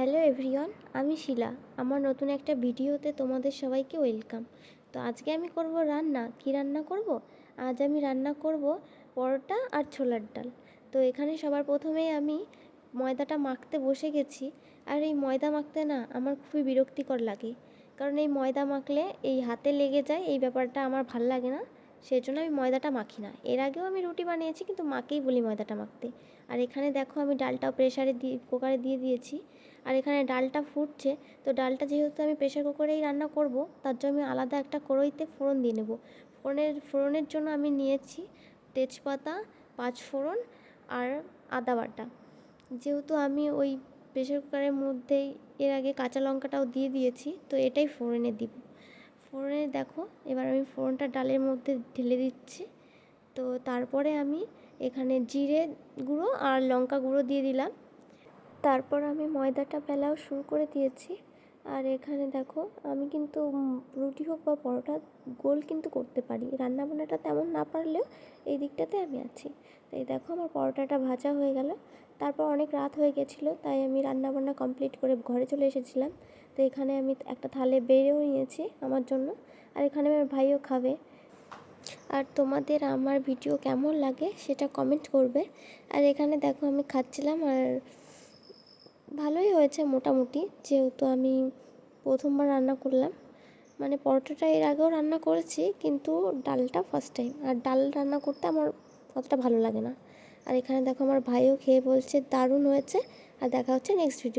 Hello everyone, আমি শিলা। আমার নতুন একটা ভিডিওতে তোমাদের সবাইকে ওয়েলকাম। তো আজকে আমি করব রান্না। কি রান্না করব? আজ আমি রান্না করব পরোটা আর ছোলার ডাল। তো এখানে সবার প্রথমেই আমি ময়দাটা মাখতে বসে গেছি। আর এই ময়দা মাখতে না আমার খুবই বিরক্তিকর লাগে, কারণ এই ময়দা মাখলে এই হাতে লেগে যায়, এই ব্যাপারটা আমার ভাল লাগে না। সেই জন্য আমি ময়দাটা মাখি না। এর আগেও আমি রুটি বানিয়েছি, কিন্তু মাকেই বলি ময়দাটা মাখতে। আর এখানে দেখো আমি ডালটাও কুকারে দিয়ে দিয়েছি। আর এখানে ডালটা ফুটছে। তো ডালটা যেহেতু আমি প্রেশার কুকারেই রান্না করব, তার জন্য আমি আলাদা একটা কড়াইতে ফোড়ন দিয়ে নেব। ফোড়নের জন্য আমি নিয়েছি তেজপাতা, পাঁচফোড়ন আর আদা বাটা। যেহেতু আমি ওই প্রেশার কুকারের মধ্যেই এর আগে কাঁচা লঙ্কাটাও দিয়ে দিয়েছি, তো এটাই ফোড়নে দিব। ফোড়নে দেখো এবার আমি ফোড়নটা ডালের মধ্যে ঢেলে দিচ্ছি। তো তারপরে আমি এখানে জিরে গুঁড়ো আর লঙ্কা গুঁড়ো দিয়ে দিলাম। তারপর আমি ময়দাটা বেলাও শুরু করে দিয়েছি। আর এখানে দেখো আমি কিন্তু রুটি হোক বা পরোটা গোল কিন্তু করতে পারি। রান্নাবান্নাটা তেমন না পারলেও এই দিকটাতে আমি আছি। তাই দেখো আমার পরোটাটা ভাজা হয়ে গেল। তারপর অনেক রাত হয়ে গেছিলো, তাই আমি রান্নাবান্না কমপ্লিট করে ঘরে চলে এসেছিলাম। তো এখানে আমি একটা থালে বেড়েও নিয়েছি আমার জন্য। আর এখানে আমার ভাইও খাবে। আর তোমাদের আমার ভিডিও কেমন লাগে সেটা কমেন্ট করবে। আর এখানে দেখো আমি খাচ্ছিলাম, আর ভালোই হয়েছে মোটামুটি, যেহেতু আমি প্রথমবার রান্না করলাম। মানে পরোটাটা এর আগেও রান্না করেছি, কিন্তু ডালটা ফার্স্ট টাইম। আর ডাল রান্না করতে আমার অতটা ভালো লাগে না। আর এখানে দেখো আমার ভাইও খেয়ে বলছে দারুণ হয়েছে। আর দেখা হচ্ছে নেক্সট ভিডিও।